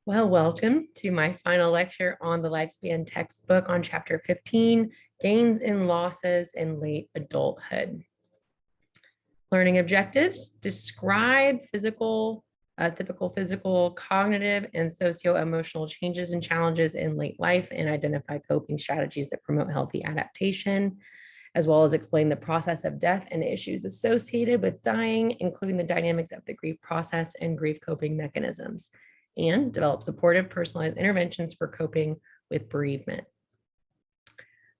Well, welcome to my final lecture on the Lifespan textbook on chapter 15, Gains and Losses in Late Adulthood. Learning objectives: describe typical physical, cognitive, and socio-emotional changes and challenges in late life and identify coping strategies that promote healthy adaptation, as well as explain the process of death and issues associated with dying, including the dynamics of the grief process and grief coping mechanisms, and develop supportive, personalized interventions for coping with bereavement.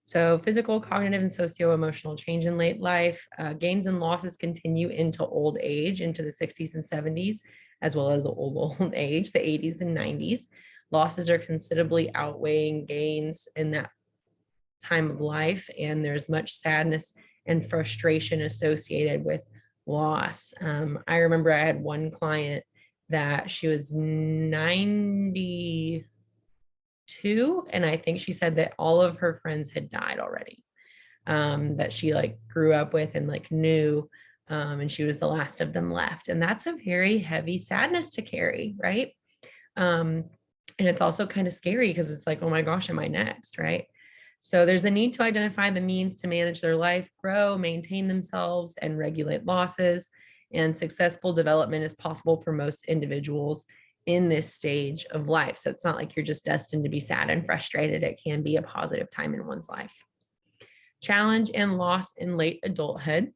So physical, cognitive, and socio-emotional change in late life, gains and losses continue into old age, into the 60s and 70s, as well as old age, the 80s and 90s. Losses are considerably outweighing gains in that time of life, and there's much sadness and frustration associated with loss. I remember I had one client that she was 92, and I think she said that all of her friends had died already, that she grew up with and knew, and she was the last of them left. And that's a very heavy sadness to carry, right? And it's also kind of scary because it's like, oh my gosh, am I next, right? So there's a need to identify the means to manage their life, grow, maintain themselves, and regulate losses. And successful development is possible for most individuals in this stage of life. So it's not like you're just destined to be sad and frustrated. It can be a positive time in one's life. Challenge and loss in late adulthood.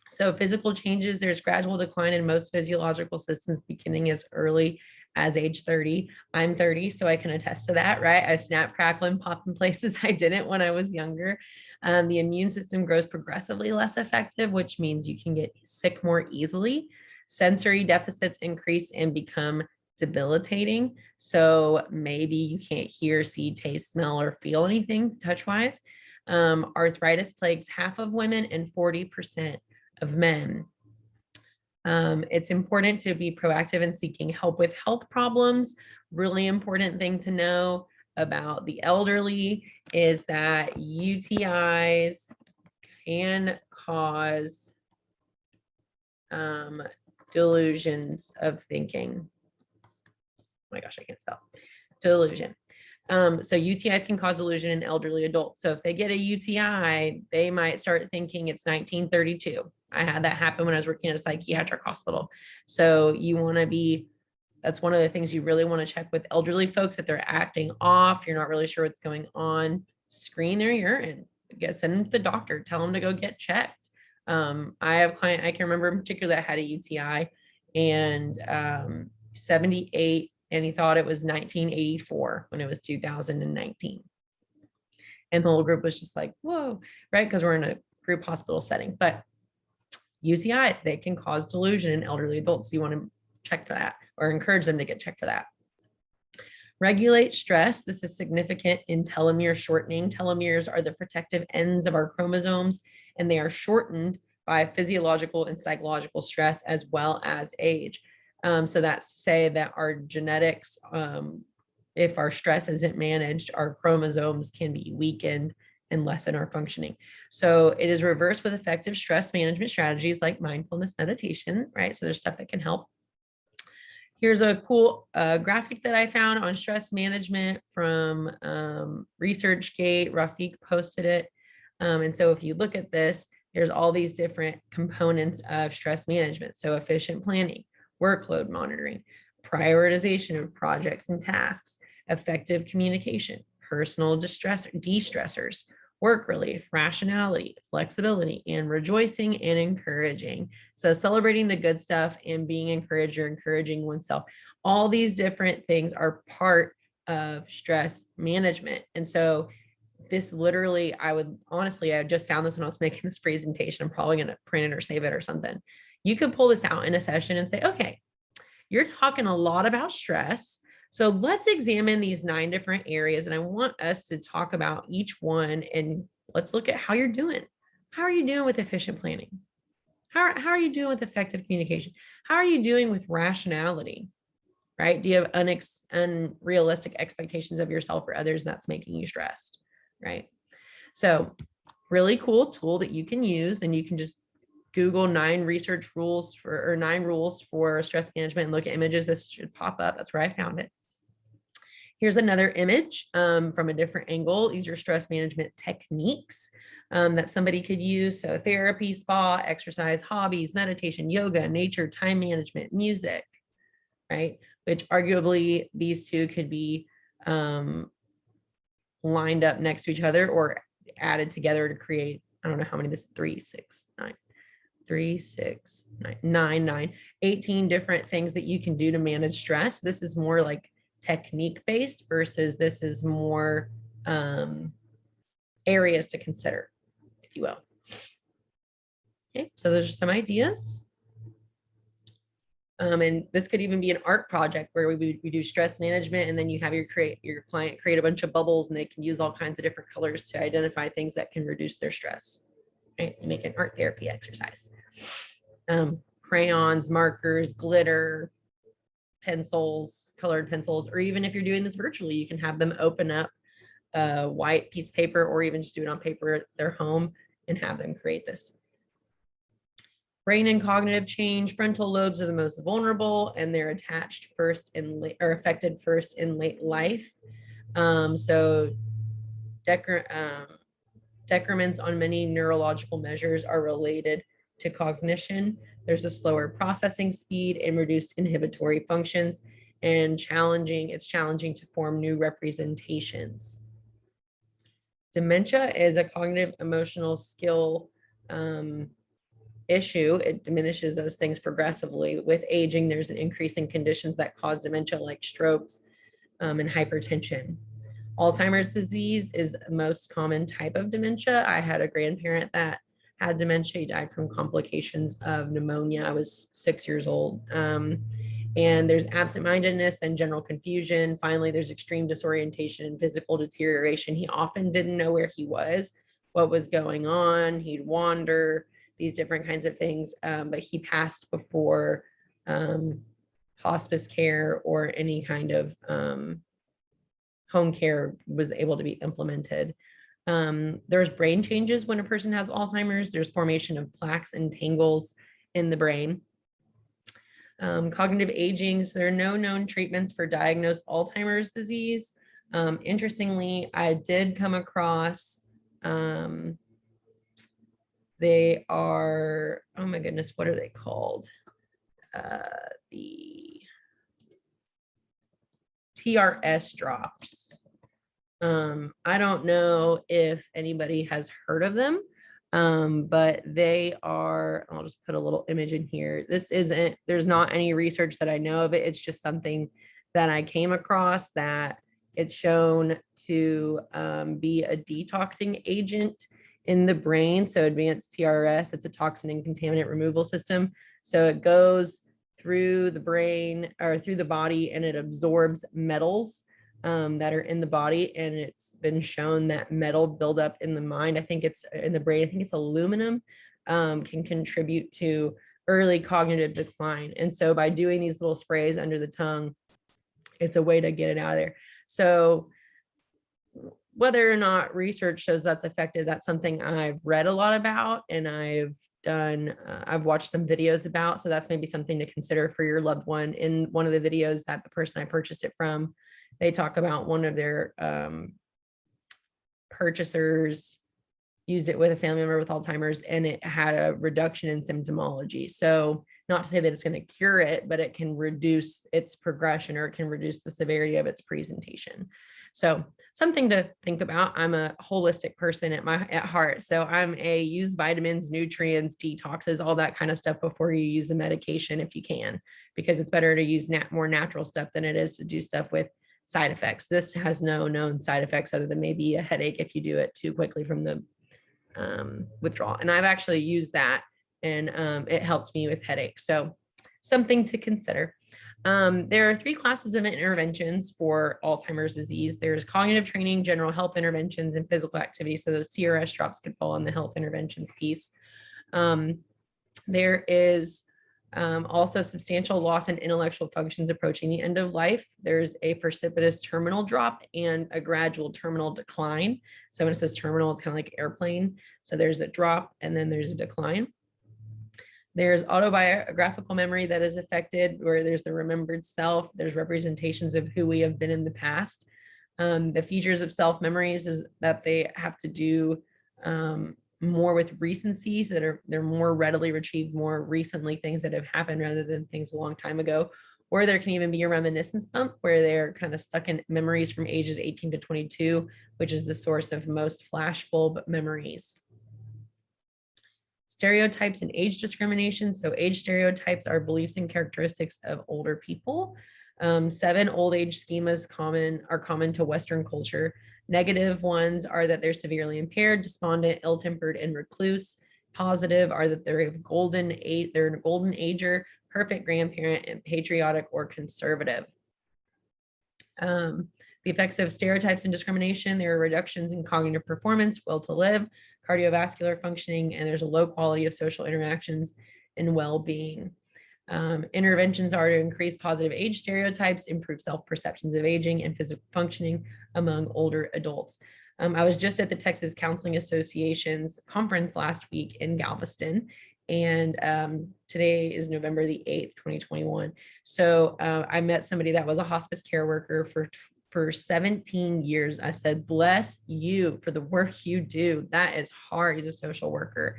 So physical changes, there's gradual decline in most physiological systems beginning as early as age 30. I'm 30, so I can attest to that, right? I snap, crackle, and pop in places I didn't when I was younger. The immune system grows progressively less effective, which means you can get sick more easily. Sensory deficits increase and become debilitating. So maybe you can't hear, see, taste, smell, or feel anything touch-wise. Arthritis plagues half of women and 40% of men. It's important to be proactive in seeking help with health problems. Really important thing to know about the elderly is that UTIs can cause delusions of thinking. Oh my gosh, I can't spell. Delusion. So UTIs can cause delusion in elderly adults. So if they get a UTI, they might start thinking it's 1932. I had that happen when I was working at a psychiatric hospital. So you want to be, that's one of the things you really want to check with elderly folks. If they're acting off, you're not really sure what's going on, screen their urine, send them to the doctor, tell them to go get checked. I have a client, I can remember in particular that had a UTI and 78, and he thought it was 1984 when it was 2019. And the whole group was just like, whoa, right? Because we're in a group hospital setting. But UTIs, they can cause delusion in elderly adults. So you want to check for that or encourage them to get checked for that. Regulate stress. This is significant in telomere shortening. Telomeres are the protective ends of our chromosomes, and they are shortened by physiological and psychological stress as well as age. So that's to say that our genetics, if our stress isn't managed, our chromosomes can be weakened and lessen our functioning. So it is reversed with effective stress management strategies like mindfulness meditation, right? So there's stuff that can help. Here's a cool graphic that I found on stress management from ResearchGate. Rafiq posted it. And so if you look at this, there's all these different components of stress management. So efficient planning, workload monitoring, prioritization of projects and tasks, effective communication, personal de-stressors, work relief, rationality, flexibility, and rejoicing and encouraging. So celebrating the good stuff and being encouraged or encouraging oneself. All these different things are part of stress management. And so this literally, I just found this when I was making this presentation. I'm probably going to print it or save it or something. You could pull this out in a session and say, okay, you're talking a lot about stress. So let's examine these 9 different areas. And I want us to talk about each one and let's look at how you're doing. How are you doing with efficient planning? How are you doing with effective communication? How are you doing with rationality, right? Do you have unrealistic expectations of yourself or others that's making you stressed, right? So really cool tool that you can use, and you can just Google 9 rules for stress management and look at images. This should pop up. That's where I found it. Here's another image from a different angle. These are stress management techniques that somebody could use. So therapy, spa, exercise, hobbies, meditation, yoga, nature, time management, music, right? Which arguably these two could be lined up next to each other or added together to create, I don't know how many this, 3, 6, 9, 3, 6, 9, 18 different things that you can do to manage stress. This is more like technique based versus this is more areas to consider, if you will. Okay, so those are some ideas. And this could even be an art project where we do stress management, and then you have your client create a bunch of bubbles, and they can use all kinds of different colors to identify things that can reduce their stress. Right? You make an art therapy exercise. Crayons, markers, glitter, pencils, colored pencils, or even if you're doing this virtually, you can have them open up a white piece of paper or even just do it on paper at their home and have them create this. Brain and cognitive change, frontal lobes are the most vulnerable, and they're attached first in or affected first in late life. So decrements on many neurological measures are related to cognition. There's a slower processing speed and reduced inhibitory functions, and it's challenging to form new representations. Dementia is a cognitive emotional skill issue. It diminishes those things progressively. With aging, there's an increase in conditions that cause dementia like strokes and hypertension. Alzheimer's disease is the most common type of dementia. I had a grandparent that had dementia. He died from complications of pneumonia. I was 6 years old. And there's absent-mindedness and general confusion. Finally, there's extreme disorientation and physical deterioration. He often didn't know where he was, what was going on. He'd wander, these different kinds of things. But he passed before hospice care or any kind of home care was able to be implemented. There's brain changes when a person has Alzheimer's. There's formation of plaques and tangles in the brain. Cognitive aging, so there are no known treatments for diagnosed Alzheimer's disease. Interestingly, I did come across, they are, oh my goodness, what are they called? The TRS drops. I don't know if anybody has heard of them, but they are, I'll just put a little image in here. There's not any research that I know of it. It's just something that I came across that it's shown to be a detoxing agent in the brain. So advanced TRS, it's a toxin and contaminant removal system. So it goes through the brain or through the body, and it absorbs metals that are in the body. And it's been shown that metal buildup in the mind, I think it's in the brain, I think it's aluminum, can contribute to early cognitive decline. And so by doing these little sprays under the tongue, it's a way to get it out of there. So whether or not research shows that's effective, that's something I've read a lot about, and I've watched some videos about. So that's maybe something to consider for your loved one. In one of the videos that the person I purchased it from, they talk about one of their purchasers used it with a family member with Alzheimer's, and it had a reduction in symptomology. So not to say that it's going to cure it, but it can reduce its progression, or it can reduce the severity of its presentation. So something to think about. I'm a holistic person at heart. So I'm a use vitamins, nutrients, detoxes, all that kind of stuff before you use a medication if you can, because it's better to use more natural stuff than it is to do stuff with side effects. This has no known side effects other than maybe a headache if you do it too quickly from the withdrawal. And I've actually used that, and it helped me with headaches. So something to consider. There are 3 classes of interventions for Alzheimer's disease. There's cognitive training, general health interventions, and physical activity. So those TRS drops could fall on the health interventions piece. There is also substantial loss in intellectual functions approaching the end of life. There's a precipitous terminal drop and a gradual terminal decline. So when it says terminal, it's kind of like airplane. So there's a drop and then there's a decline. There's autobiographical memory that is affected, where there's the remembered self. There's representations of who we have been in the past. The features of self memories is that they have to do more with recency, so they're more readily retrieved more recently, things that have happened rather than things a long time ago. Or there can even be a reminiscence bump where they're kind of stuck in memories from ages 18 to 22, which is the source of most flashbulb memories. Stereotypes and age discrimination. So age stereotypes are beliefs and characteristics of older people. 7 old age schemas are common to Western culture. Negative ones are that they're severely impaired, despondent, ill-tempered, and recluse. Positive are that they're a golden ager, perfect grandparent, and patriotic or conservative. The effects of stereotypes and discrimination, there are reductions in cognitive performance, will to live, cardiovascular functioning, and there's a low quality of social interactions and well-being. Interventions are to increase positive age stereotypes, improve self-perceptions of aging and physical functioning among older adults. I was just at the Texas Counseling Association's conference last week in Galveston, and today is November the 8th, 2021. So I met somebody that was a hospice care worker for 17 years. I said, bless you for the work you do. That is hard. He's a social worker.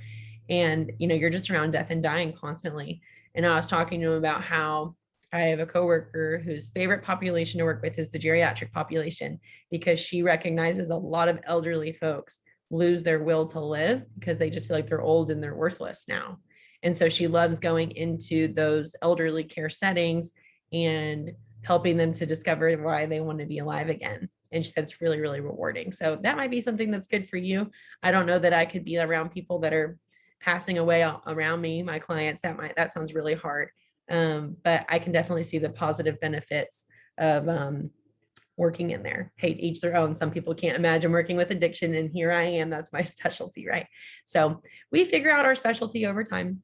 And, you know, you're just around death and dying constantly. And I was talking to him about how I have a coworker whose favorite population to work with is the geriatric population, because she recognizes a lot of elderly folks lose their will to live because they just feel like they're old and they're worthless now. And so she loves going into those elderly care settings and helping them to discover why they want to be alive again. And she said it's really, really rewarding. So that might be something that's good for you. I don't know that I could be around people that are passing away around me, my clients. That sounds really hard. But I can definitely see the positive benefits of working in there. Hey, each their own. Some people can't imagine working with addiction, and here I am. That's my specialty, right? So we figure out our specialty over time.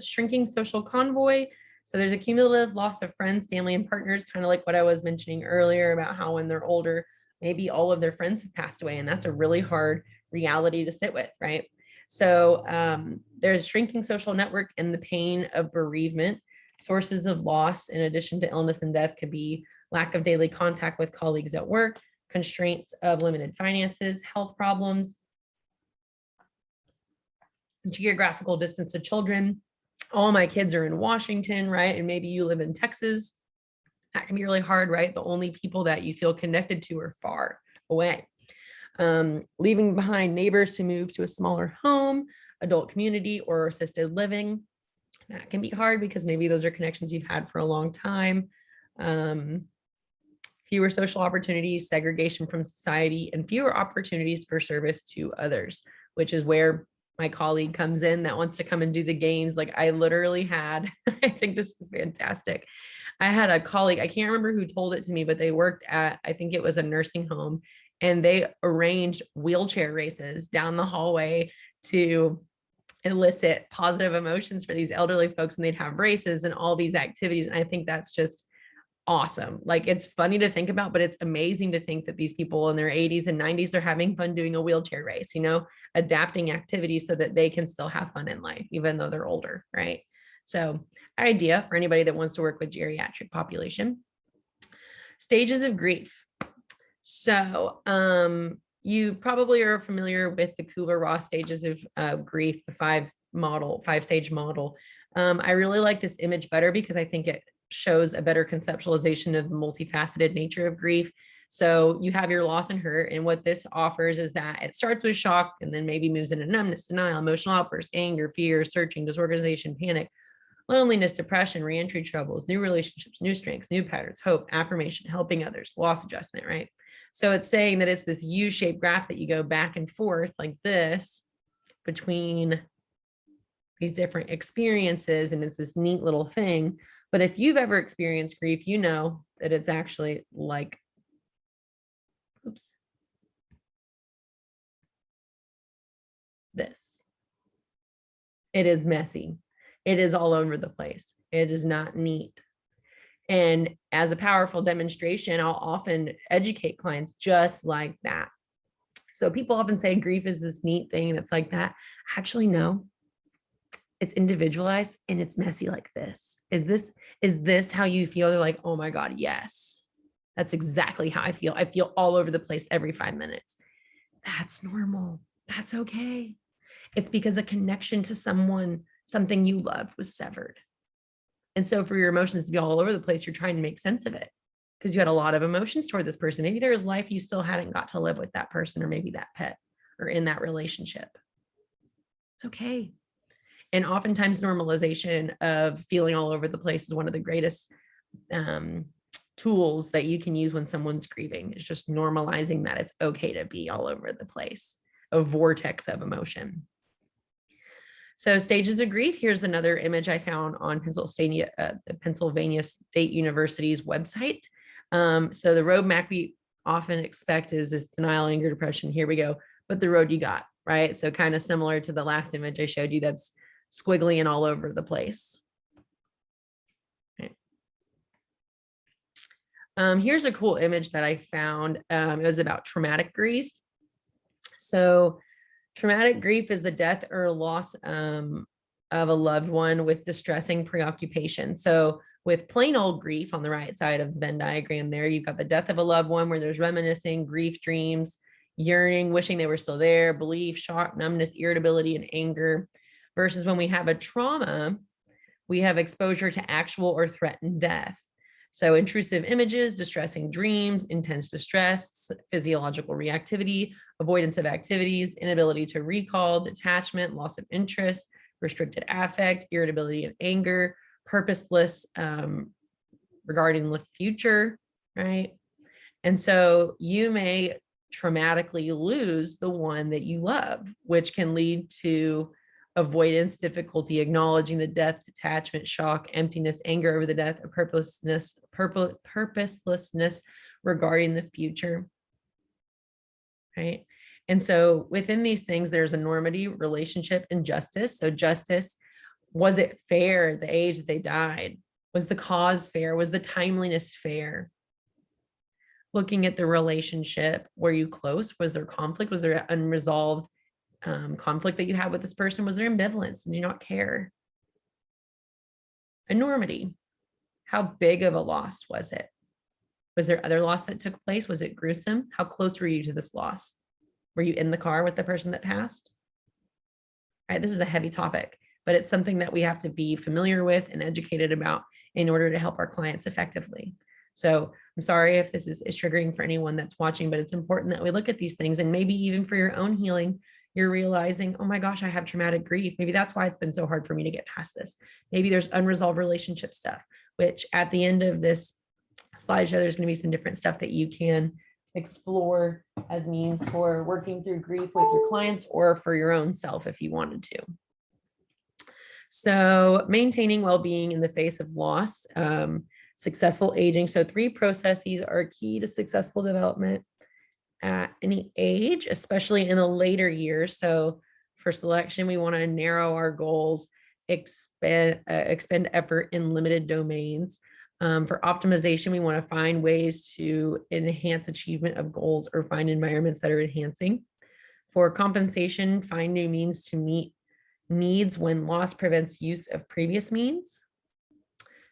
Shrinking social convoy. So there's a cumulative loss of friends, family, and partners, kind of like what I was mentioning earlier about how when they're older, maybe all of their friends have passed away, and that's a really hard reality to sit with, right? So there's shrinking social network and the pain of bereavement. Sources of loss, in addition to illness and death, could be lack of daily contact with colleagues at work, constraints of limited finances, health problems, geographical distance to children. All my kids are in Washington, right? And maybe you live in Texas. That can be really hard, right? The only people that you feel connected to are far away. Leaving behind neighbors to move to a smaller home, adult community, or assisted living. That can be hard because maybe those are connections you've had for a long time. Fewer social opportunities, segregation from society, and fewer opportunities for service to others, which is where my colleague comes in that wants to come and do the games. Like I literally had, I think this is fantastic. I had a colleague, I can't remember who told it to me, but they worked at, I think it was a nursing home, and they arranged wheelchair races down the hallway to elicit positive emotions for these elderly folks. And they'd have races and all these activities. And I think that's just awesome. Like it's funny to think about, but it's amazing to think that these people in their 80s and 90s are having fun doing a wheelchair race, you know, adapting activities so that they can still have fun in life, even though they're older, right? So idea for anybody that wants to work with geriatric population. Stages of grief. So you probably are familiar with the Kubler-Ross stages of grief, the 5-stage model. I really like this image better because I think it shows a better conceptualization of the multifaceted nature of grief. So you have your loss and hurt, and what this offers is that it starts with shock and then maybe moves into numbness, denial, emotional outbursts, anger, fear, searching, disorganization, panic, loneliness, depression, reentry troubles, new relationships, new strengths, new patterns, hope, affirmation, helping others, loss adjustment, right? So it's saying that it's this U-shaped graph that you go back and forth like this between these different experiences, and it's this neat little thing. But if you've ever experienced grief, you know that it's actually like, oops, this. It is messy. It is all over the place. It is not neat. And as a powerful demonstration, I'll often educate clients just like that. So people often say grief is this neat thing and it's like that. Actually, no. It's individualized and it's messy like this. Is this how you feel? They're like, oh my God, yes. That's exactly how I feel. I feel all over the place every 5 minutes. That's normal. That's okay. It's because a connection to someone, something you loved, was severed. And so for your emotions to be all over the place, you're trying to make sense of it because you had a lot of emotions toward this person. Maybe there was life you still hadn't got to live with that person, or maybe that pet, or in that relationship. It's okay. And oftentimes normalization of feeling all over the place is one of the greatest tools that you can use when someone's grieving. It's just normalizing that it's okay to be all over the place, a vortex of emotion. So stages of grief, here's another image I found on Pennsylvania State University's website. So the roadmap we often expect is this denial, anger, depression. Here we go. But the road you got, right? So kind of similar to the last image I showed you, that's squiggly and all over the place. Okay. Here's a cool image that I found. It was about traumatic grief. So traumatic grief is the death or loss of a loved one with distressing preoccupation. So with plain old grief on the right side of the Venn diagram there, you've got the death of a loved one where there's reminiscing, grief, dreams, yearning, wishing they were still there, belief, shock, numbness, irritability, and anger. Versus when we have a trauma, we have exposure to actual or threatened death. So intrusive images, distressing dreams, intense distress, physiological reactivity, avoidance of activities, inability to recall, detachment, loss of interest, restricted affect, irritability and anger, purposeless regarding the future, right? And so you may traumatically lose the one that you love, which can lead to avoidance, difficulty acknowledging the death, detachment, shock, emptiness, anger over the death, or purposelessness regarding the future, right? And so within these things, there's enormity, relationship, and justice. So justice, was it fair the age that they died? Was the cause fair? Was the timeliness fair? Looking at the relationship, were you close? Was there conflict? Was there unresolved conflict that you had with this person? Was there ambivalence? Did you not care? Enormity. How big of a loss was it? Was there other loss that took place? Was it gruesome? How close were you to this loss? Were you in the car with the person that passed? Right, this is a heavy topic, but it's something that we have to be familiar with and educated about in order to help our clients effectively. So I'm sorry if this is triggering for anyone that's watching, but it's important that we look at these things, and maybe even for your own healing, you're realizing, oh my gosh, I have traumatic grief. Maybe that's why it's been so hard for me to get past this. Maybe there's unresolved relationship stuff, which at the end of this slideshow, there's going to be some different stuff that you can explore as means for working through grief with your clients or for your own self if you wanted to. So maintaining well-being in the face of loss, successful aging. So 3 processes are key to successful development at any age, especially in the later years. So for selection, we want to narrow our goals, expend effort in limited domains. For optimization, we want to find ways to enhance achievement of goals or find environments that are enhancing. For compensation, find new means to meet needs when loss prevents use of previous means.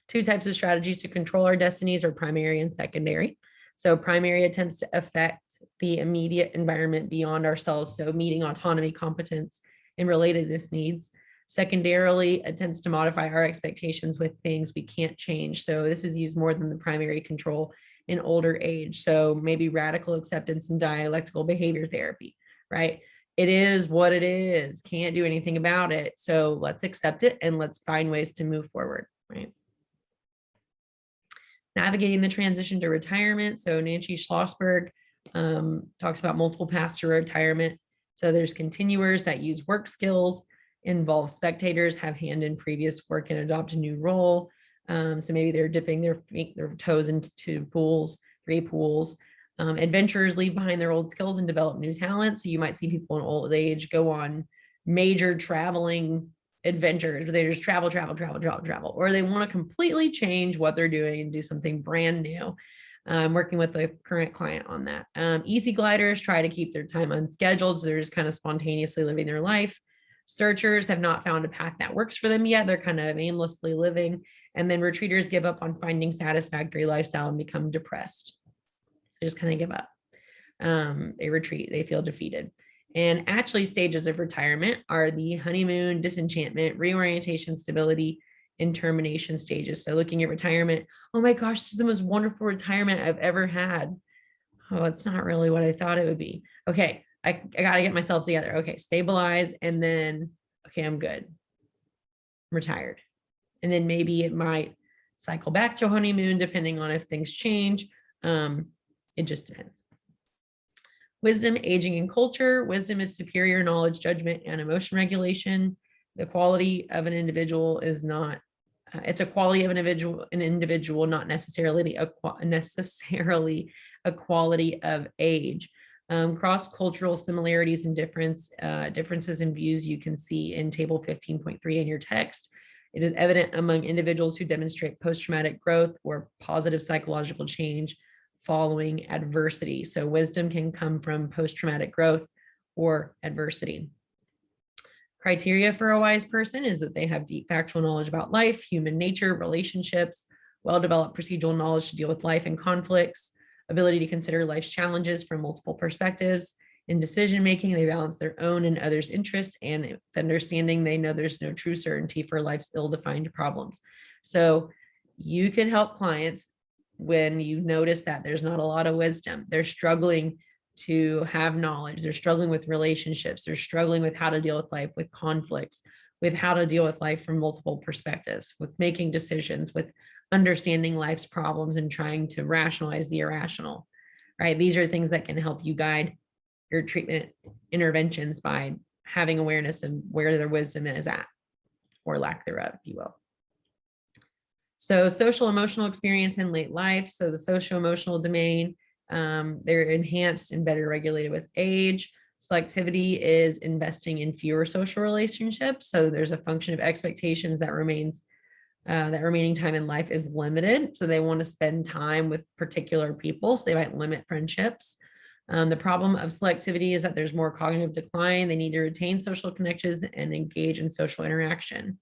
2 types of strategies to control our destinies are primary and secondary. So primary attempts to affect the immediate environment beyond ourselves, so meeting autonomy, competence, and relatedness needs. Secondarily, attempts to modify our expectations with things we can't change. So this is used more than the primary control in older age. So maybe radical acceptance and dialectical behavior therapy, right? It is what it is, can't do anything about it. So let's accept it and let's find ways to move forward, right? Navigating the transition to retirement. So Nancy Schlossberg talks about multiple paths to retirement. So there's continuers that use work skills, involve spectators, have hand in previous work and adopt a new role. So maybe they're dipping their toes into 2 pools, 3 pools. Adventurers leave behind their old skills and develop new talents. So you might see people in old age go on major traveling adventures where they just travel, or they want to completely change what they're doing and do something brand new. Working with the current client on that. Easy gliders try to keep their time unscheduled, so they're just kind of spontaneously living their life. Searchers have not found a path that works for them yet. They're kind of aimlessly living. And then retreaters give up on finding satisfactory lifestyle and become depressed. They just kind of give up. They retreat, they feel defeated. And actually, stages of retirement are the honeymoon, disenchantment, reorientation, stability, and termination stages. So looking at retirement, oh my gosh, this is the most wonderful retirement I've ever had. Oh, it's not really what I thought it would be. Okay, I got to get myself together. Okay, stabilize, and then, okay, I'm good. I'm retired. And then maybe it might cycle back to honeymoon depending on if things change. It just depends. Wisdom, aging, and culture. Wisdom is superior knowledge, judgment, and emotion regulation. The quality of an individual is not, it's a quality of an individual, not necessarily a quality of age. Cross-cultural similarities and differences in views you can see in table 15.3 in your text. It is evident among individuals who demonstrate post-traumatic growth or positive psychological change following adversity. So wisdom can come from post-traumatic growth or adversity. Criteria for a wise person is that they have deep factual knowledge about life, human nature, relationships, well-developed procedural knowledge to deal with life and conflicts, ability to consider life's challenges from multiple perspectives. In decision-making, they balance their own and others' interests, and with understanding, they know there's no true certainty for life's ill-defined problems. So you can help clients when you notice that there's not a lot of wisdom. They're struggling to have knowledge. They're struggling with relationships. They're struggling with how to deal with life, with conflicts, with how to deal with life from multiple perspectives, with making decisions, with understanding life's problems and trying to rationalize the irrational, right? These are things that can help you guide your treatment interventions by having awareness of where their wisdom is at, or lack thereof, if you will. So social emotional experience in late life. So the social emotional domain, they're enhanced and better regulated with age. Selectivity is investing in fewer social relationships. So there's a function of expectations that that remaining time in life is limited. So they want to spend time with particular people. So they might limit friendships. The problem of selectivity is that there's more cognitive decline. They need to retain social connections and engage in social interaction.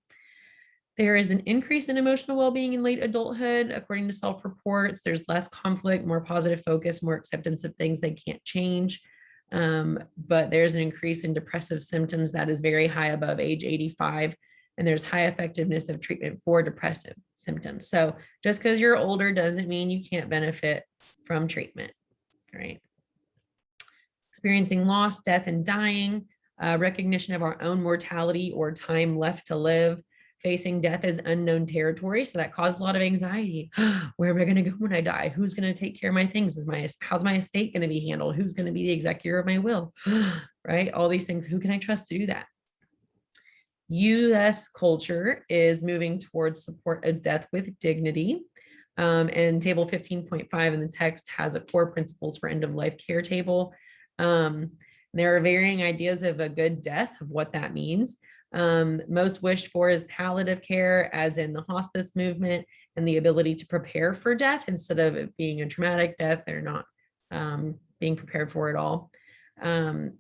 There is an increase in emotional well-being in late adulthood. According to self-reports, there's less conflict, more positive focus, more acceptance of things they can't change. But there's an increase in depressive symptoms that is very high above age 85. And there's high effectiveness of treatment for depressive symptoms. So just because you're older doesn't mean you can't benefit from treatment, right? Experiencing loss, death, and dying, recognition of our own mortality or time left to live, facing death as unknown territory. So that causes a lot of anxiety. Where am I going to go when I die? Who's going to take care of my things? How's my estate going to be handled? Who's going to be the executor of my will? Right? All these things. Who can I trust to do that? US culture is moving towards support of death with dignity. And table 15.5 in the text has a core principles for end of life care table. There are varying ideas of a good death, of what that means. Most wished for is palliative care, as in the hospice movement, and the ability to prepare for death instead of it being a traumatic death. They're not being prepared for it all. It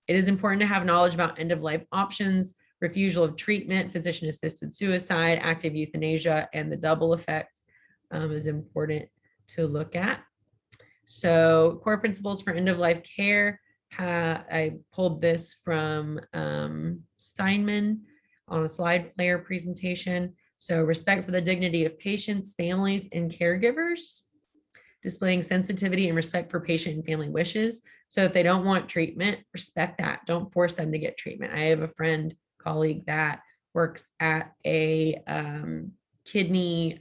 is important to have knowledge about end of life options, refusal of treatment, physician-assisted suicide, active euthanasia, and the double effect is important to look at. So core principles for end-of-life care, I pulled this from Steinman on a slide player presentation. So respect for the dignity of patients, families, and caregivers, displaying sensitivity and respect for patient and family wishes. So if they don't want treatment, respect that. Don't force them to get treatment. I have a colleague that works at a kidney,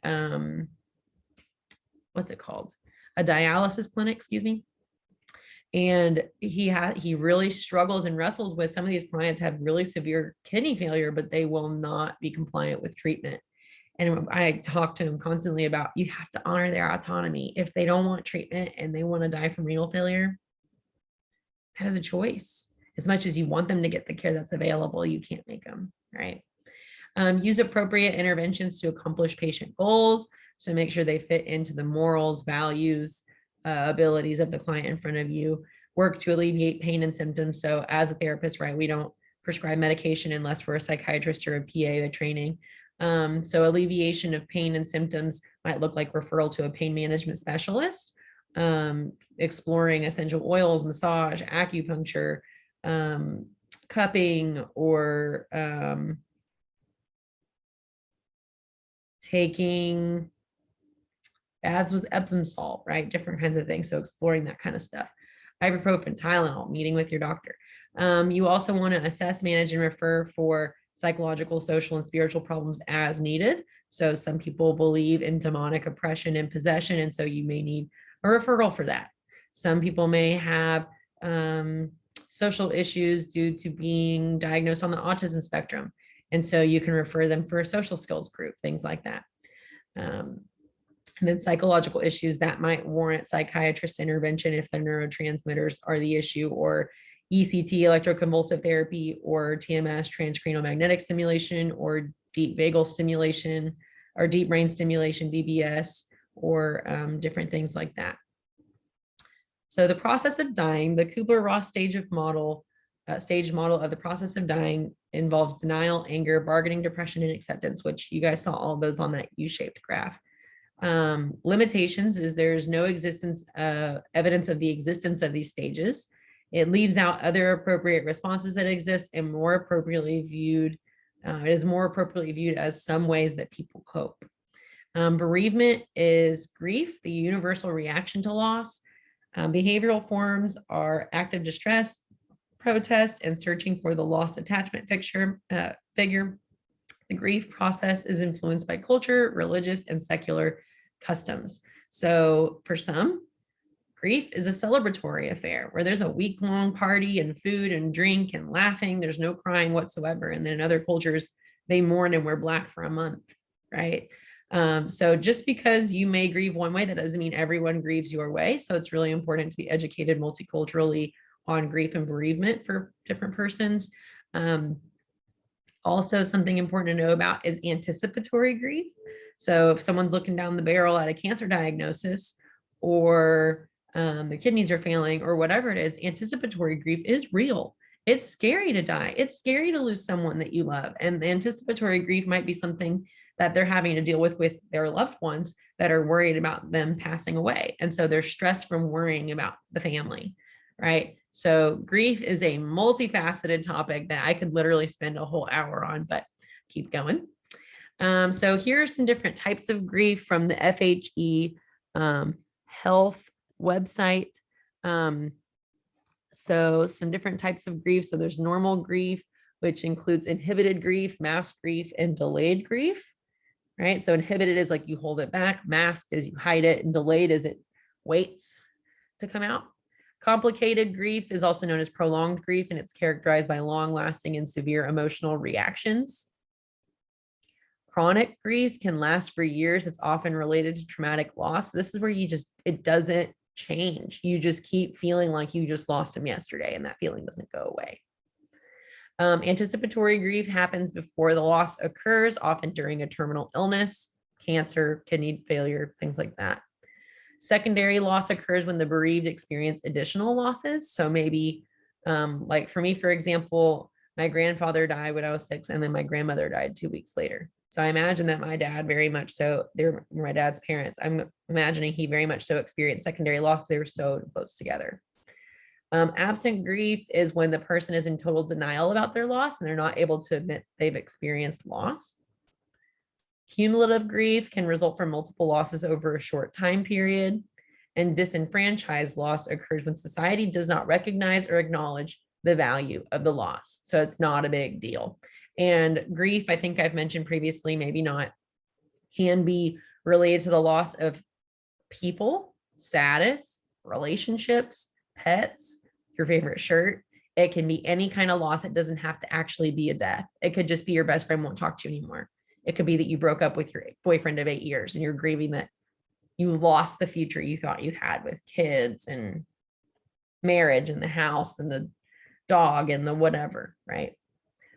what's it called? A dialysis clinic, excuse me. And he really struggles and wrestles with some of these clients have really severe kidney failure, but they will not be compliant with treatment. And I talk to him constantly about, you have to honor their autonomy. If they don't want treatment and they want to die from renal failure, that is a choice. As much as you want them to get the care that's available, you can't make them, right? Use appropriate interventions to accomplish patient goals. So make sure they fit into the morals, values, abilities of the client in front of you. Work to alleviate pain and symptoms. So as a therapist, right, we don't prescribe medication unless we're a psychiatrist or a PA, a training. So alleviation of pain and symptoms might look like referral to a pain management specialist, exploring essential oils, massage, acupuncture, cupping, or taking baths with Epsom salt, right? Different kinds of things. So exploring that kind of stuff. Ibuprofen, Tylenol, meeting with your doctor. You also want to assess, manage, and refer for psychological, social, and spiritual problems as needed. So some people believe in demonic oppression and possession, and so you may need a referral for that. Some people may have social issues due to being diagnosed on the autism spectrum, and so you can refer them for a social skills group, things like that. And then psychological issues that might warrant psychiatrist intervention if the neurotransmitters are the issue, or ECT, electroconvulsive therapy, or TMS, transcranial magnetic stimulation, or deep vagal stimulation, or deep brain stimulation, DBS, or different things like that. So the process of dying, the Kubler-Ross stage model of the process of dying involves denial, anger, bargaining, depression, and acceptance, which you guys saw all those on that U-shaped graph. Limitations is there's no evidence of the existence of these stages. It leaves out other appropriate responses that exist and it is more appropriately viewed as some ways that people cope. Bereavement is grief, the universal reaction to loss. Behavioral forms are active distress, protest, and searching for the lost attachment figure. The grief process is influenced by culture, religious, and secular customs. So for some, grief is a celebratory affair where there's a week-long party and food and drink and laughing. There's no crying whatsoever. And then in other cultures, they mourn and wear black for a month, right? So just because you may grieve one way, that doesn't mean everyone grieves your way. So it's really important to be educated multiculturally on grief and bereavement for different persons. Also, something important to know about is anticipatory grief. So if someone's looking down the barrel at a cancer diagnosis, or their kidneys are failing, or whatever it is, anticipatory grief is real. It's scary to die. It's scary to lose someone that you love. And the anticipatory grief might be something that they're having to deal with their loved ones that are worried about them passing away. And so they're stressed from worrying about the family, right? So grief is a multifaceted topic that I could literally spend a whole hour on, but keep going. So here are some different types of grief from the FHE health website. So some different types of grief. So there's normal grief, which includes inhibited grief, masked grief, and delayed grief, right? So inhibited is like you hold it back, masked is you hide it, and delayed is it waits to come out. Complicated grief is also known as prolonged grief, and it's characterized by long-lasting and severe emotional reactions. Chronic grief can last for years. It's often related to traumatic loss. This is where it doesn't change. You just keep feeling like you just lost him yesterday, and that feeling doesn't go away. Anticipatory grief happens before the loss occurs, often during a terminal illness, cancer, kidney failure, things like that. Secondary loss occurs when the bereaved experience additional losses. So maybe, like for me, for example, my grandfather died when I was 6, and then my grandmother died 2 weeks later. So I imagine that my dad very much so, they're my dad's parents. I'm imagining he very much so experienced secondary loss because they were so close together. Absent grief is when the person is in total denial about their loss and they're not able to admit they've experienced loss. Cumulative grief can result from multiple losses over a short time period, and disenfranchised loss occurs when society does not recognize or acknowledge the value of the loss. So it's not a big deal. And grief, I think I've mentioned previously, maybe not, can be related to the loss of people, status, relationships, pets, your favorite shirt. It can be any kind of loss. It doesn't have to actually be a death. It could just be your best friend won't talk to you anymore. It could be that you broke up with your boyfriend of 8 years and you're grieving that you lost the future you thought you had with kids and marriage and the house and the dog and the whatever, right?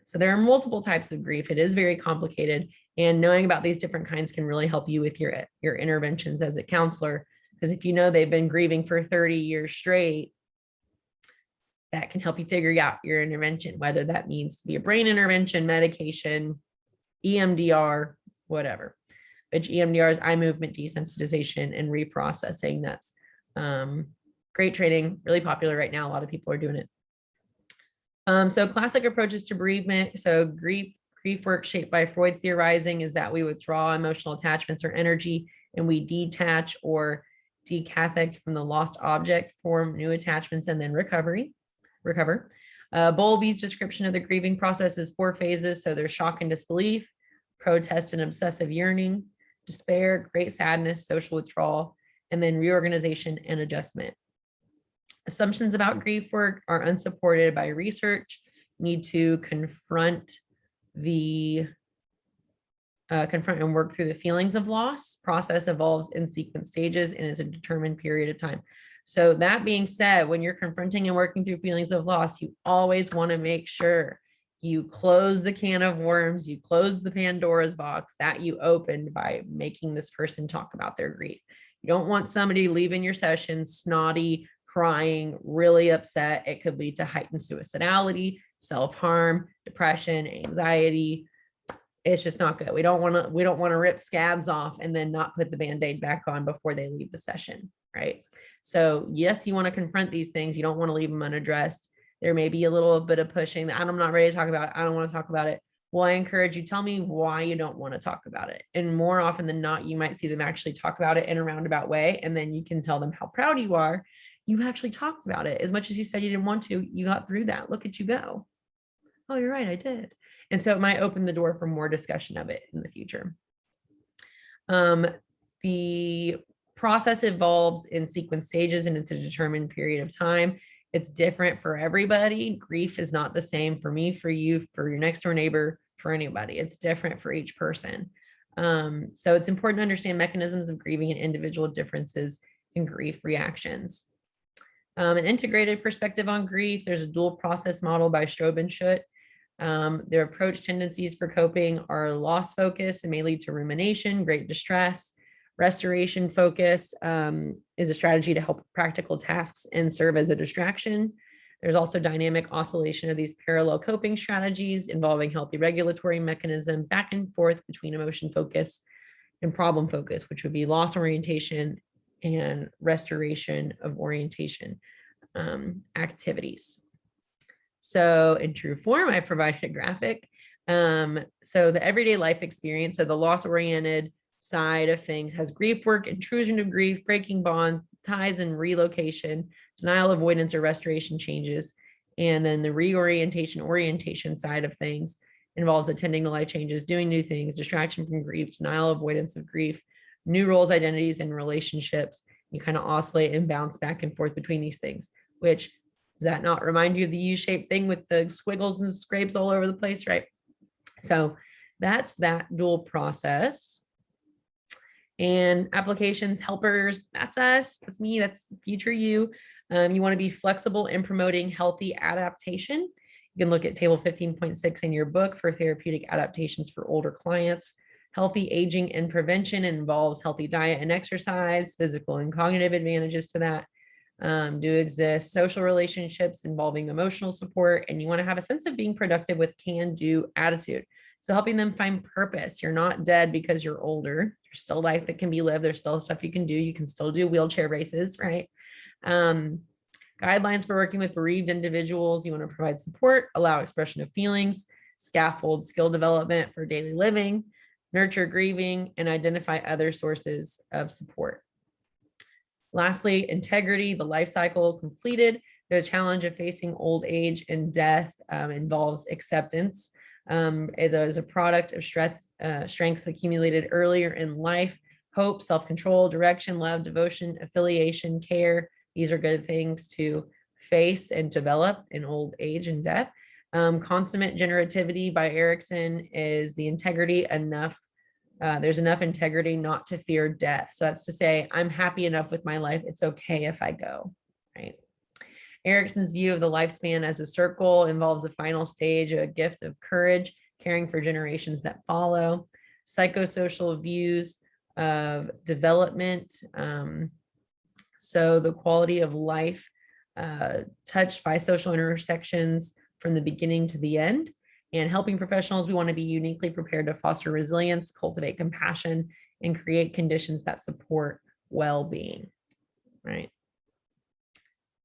So there are multiple types of grief. It is very complicated, and knowing about these different kinds can really help you with your interventions as a counselor, because if you know they've been grieving for 30 years straight, that can help you figure out your intervention, whether that means to be a brain intervention, medication, EMDR, whatever. Which EMDR is eye movement desensitization and reprocessing. That's Great training, really popular right now. A lot of people are doing it. So classic approaches to bereavement. So grief work shaped by Freud's theorizing is that we withdraw emotional attachments or energy and we detach or decathect from the lost object, form new attachments, and then recover. Bowlby's description of the grieving process is 4 phases. So there's shock and disbelief, protest and obsessive yearning, despair, great sadness, social withdrawal, and then reorganization and adjustment. Assumptions about grief work are unsupported by research, need to confront and work through the feelings of loss. Process evolves in sequence stages and is a determined period of time. So that being said, when you're confronting and working through feelings of loss, you always want to make sure you close the can of worms, you close the Pandora's box that you opened by making this person talk about their grief. You don't want somebody leaving your session snotty, crying, really upset. It could lead to heightened suicidality, self-harm, depression, anxiety. It's just not good. We don't want to rip scabs off and then not put the Band-Aid back on before they leave the session, right? So yes, you want to confront these things. You don't want to leave them unaddressed. There may be a little bit of pushing that I'm not ready to talk about it. I don't want to talk about it. Well, I encourage you, tell me why you don't want to talk about it. And more often than not, you might see them actually talk about it in a roundabout way. And then you can tell them how proud you are. You actually talked about it. As much as you said you didn't want to, you got through that. Look at you go. Oh, you're right, I did. And so it might open the door for more discussion of it in the future. The process evolves in sequence stages and it's a determined period of time. It's different for everybody. Grief is not the same for me, for you, for your next door neighbor, for anybody. It's different for each person. So it's important to understand mechanisms of grieving and individual differences in grief reactions. An integrated perspective on grief. There's a dual process model by Strobe and Schutt. Their approach tendencies for coping are loss focus and may lead to rumination, great distress. Restoration focus is a strategy to help practical tasks and serve as a distraction. There's also dynamic oscillation of these parallel coping strategies involving healthy regulatory mechanism back and forth between emotion focus and problem focus, which would be loss orientation and restoration of orientation activities. So in true form, I provided a graphic. So the everyday life experience, so the loss-oriented side of things has grief work, intrusion of grief, breaking bonds, ties and relocation, denial, avoidance, or restoration changes. And then the orientation side of things involves attending to life changes, doing new things, distraction from grief, denial, avoidance of grief, new roles, identities, and relationships. You kind of oscillate and bounce back and forth between these things, which does that not remind you of the U-shaped thing with the squiggles and scrapes all over the place, right? So that's that dual process. And applications, helpers, that's us, that's me, that's future you. You want to be flexible in promoting healthy adaptation. You can look at table 15.6 in your book for therapeutic adaptations for older clients. Healthy aging and prevention involves healthy diet and exercise, physical and cognitive advantages to that do exist. Social relationships involving emotional support, and you want to have a sense of being productive with can-do attitude. So helping them find purpose. You're not dead because you're older. There's still life that can be lived. There's still stuff you can do. You can still do wheelchair races, right? Guidelines for working with bereaved individuals. You want to provide support, allow expression of feelings, scaffold skill development for daily living, nurture grieving, and identify other sources of support. Lastly, integrity, the life cycle completed. The challenge of facing old age and death involves acceptance. It is a product of strengths accumulated earlier in life, hope, self-control, direction, love, devotion, affiliation, care. These are good things to face and develop in old age and death. Consummate generativity by Erickson is the integrity enough. There's enough integrity not to fear death. So that's to say, I'm happy enough with my life. It's okay if I go, right? Erickson's view of the lifespan as a circle involves the final stage, a gift of courage, caring for generations that follow. Psychosocial views of development. So the quality of life touched by social intersections from the beginning to the end. And helping professionals, we want to be uniquely prepared to foster resilience, cultivate compassion, and create conditions that support well-being, right?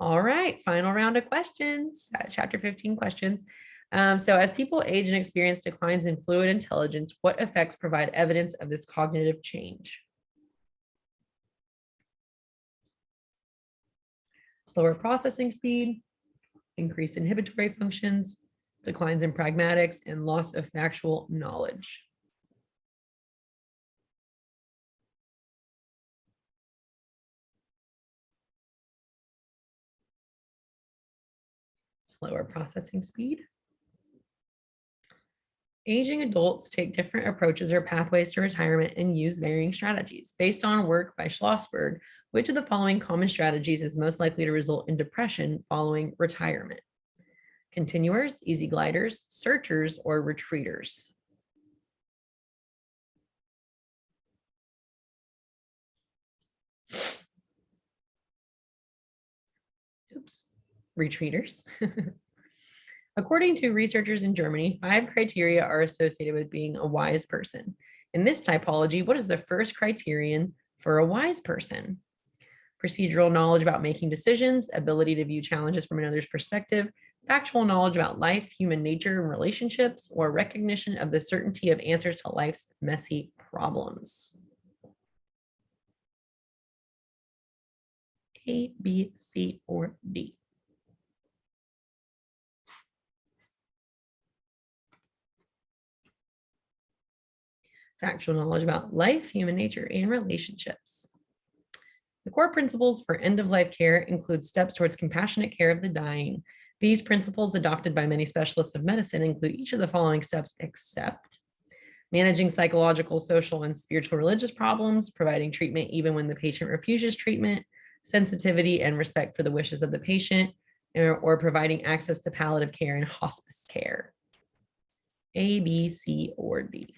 All right, final round of questions, chapter 15 questions. So as people age and experience declines in fluid intelligence, what effects provide evidence of this cognitive change? Slower processing speed, increased inhibitory functions, declines in pragmatics, and loss of factual knowledge. Slower processing speed. Aging adults take different approaches or pathways to retirement and use varying strategies. Based on work by Schlossberg, which of the following common strategies is most likely to result in depression following retirement? Continuers, easy gliders, searchers, or retreaters? Oops, retreaters. According to researchers in Germany, 5 criteria are associated with being a wise person. In this typology, what is the first criterion for a wise person? Procedural knowledge about making decisions, ability to view challenges from another's perspective, factual knowledge about life, human nature, and relationships, or recognition of the certainty of answers to life's messy problems. A, B, C, or D? Factual knowledge about life, human nature, and relationships. The core principles for end-of-life care include steps towards compassionate care of the dying. These principles, adopted by many specialists of medicine, include each of the following steps except managing psychological, social, and spiritual religious problems, providing treatment even when the patient refuses treatment, sensitivity and respect for the wishes of the patient, or providing access to palliative care and hospice care. A, B, C, or D?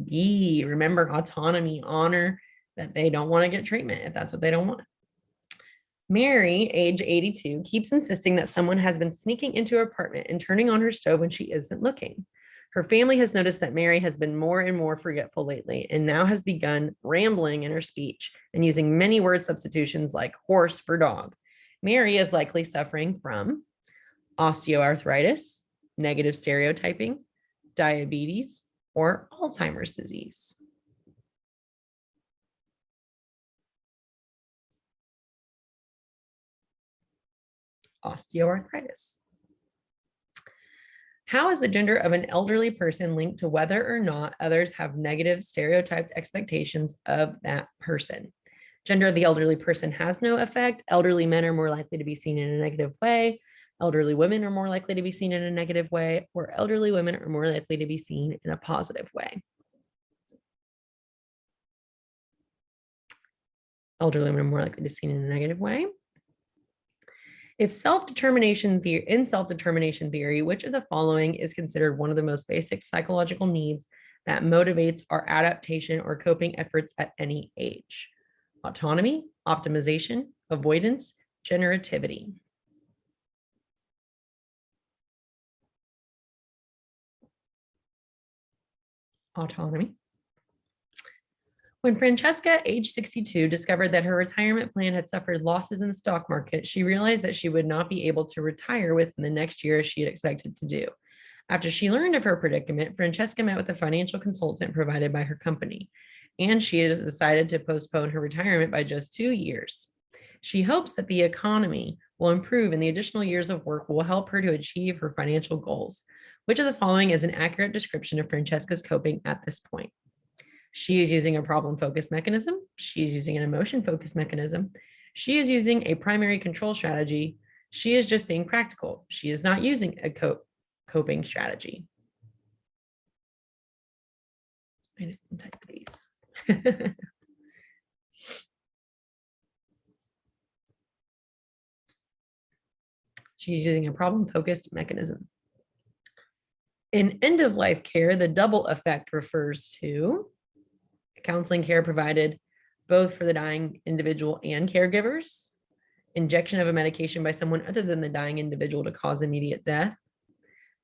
B, remember autonomy, honor that they don't want to get treatment if that's what they don't want. Mary, age 82, keeps insisting that someone has been sneaking into her apartment and turning on her stove when she isn't looking. Her family has noticed that Mary has been more and more forgetful lately and now has begun rambling in her speech and using many word substitutions like horse for dog. Mary is likely suffering from osteoarthritis, negative stereotyping, diabetes, or Alzheimer's disease. Osteoarthritis. How is the gender of an elderly person linked to whether or not others have negative stereotyped expectations of that person? Gender of the elderly person has no effect. Elderly men are more likely to be seen in a negative way. Elderly women are more likely to be seen in a negative way, or elderly women are more likely to be seen in a positive way. Elderly women are more likely to be seen in a negative way. If self-determination theory, in self-determination theory, which of the following is considered one of the most basic psychological needs that motivates our adaptation or coping efforts at any age? Autonomy, optimization, avoidance, generativity. Autonomy. When Francesca, age 62, discovered that her retirement plan had suffered losses in the stock market, she realized that she would not be able to retire within the next year as she had expected to do. After she learned of her predicament, Francesca met with a financial consultant provided by her company, and she has decided to postpone her retirement by just 2 years. She hopes that the economy will improve and the additional years of work will help her to achieve her financial goals. Which of the following is an accurate description of Francesca's coping at this point? She is using a problem-focused mechanism. She is using an emotion-focused mechanism. She is using a primary control strategy. She is just being practical. She is not using a coping strategy. I didn't type these. She's using a problem-focused mechanism. In end-of-life care, the double effect refers to counseling care provided both for the dying individual and caregivers, injection of a medication by someone other than the dying individual to cause immediate death,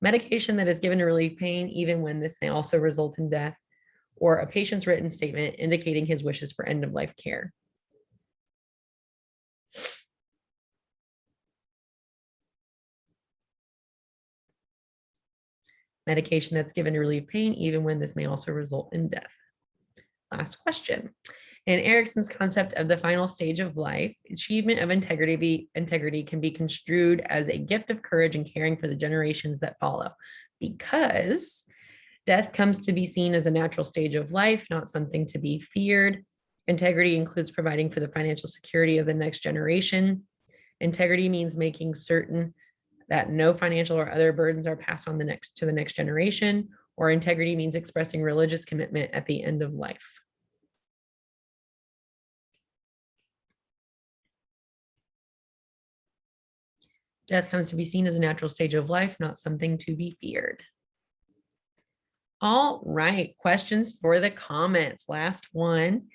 medication that is given to relieve pain even when this may also result in death, or a patient's written statement indicating his wishes for end-of-life care. Medication that's given to relieve pain, even when this may also result in death. Last question. In Erickson's concept of the final stage of life, achievement of integrity can be construed as a gift of courage and caring for the generations that follow, because death comes to be seen as a natural stage of life, not something to be feared. Integrity includes providing for the financial security of the next generation. Integrity means making certain that no financial or other burdens are passed on to the next generation, or integrity means expressing religious commitment at the end of life. Death comes to be seen as a natural stage of life, not something to be feared. All right, questions for the comments. Last one.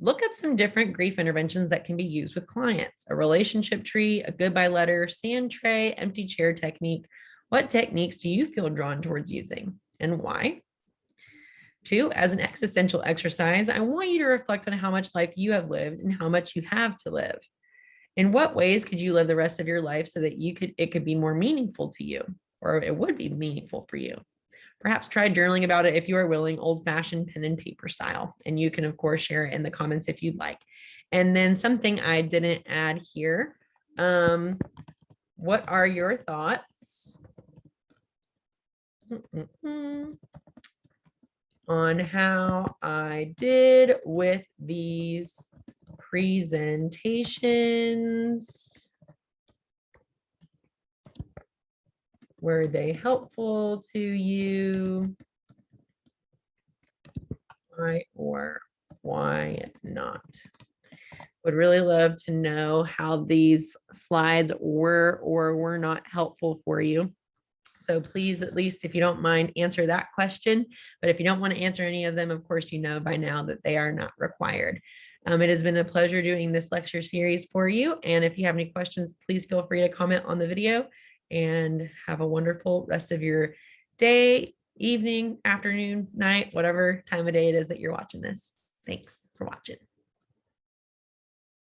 Look up some different grief interventions that can be used with clients. A relationship tree, a goodbye letter, sand tray, empty chair technique. What techniques do you feel drawn towards using and why? 2, as an existential exercise, I want you to reflect on how much life you have lived and how much you have to live. In what ways could you live the rest of your life so that it could be more meaningful to you, or it would be meaningful for you? Perhaps try journaling about it if you are willing, old-fashioned pen and paper style. And you can, of course, share it in the comments if you'd like. And then something I didn't add here. What are your thoughts on how I did with these presentations? Were they helpful to you? Why or why not? Would really love to know how these slides were or were not helpful for you. So please, at least if you don't mind, answer that question. But if you don't want to answer any of them, of course, you know by now that they are not required. It has been a pleasure doing this lecture series for you. And if you have any questions, please feel free to comment on the video, and have a wonderful rest of your day, evening, afternoon, night, whatever time of day it is that you're watching this. Thanks for watching.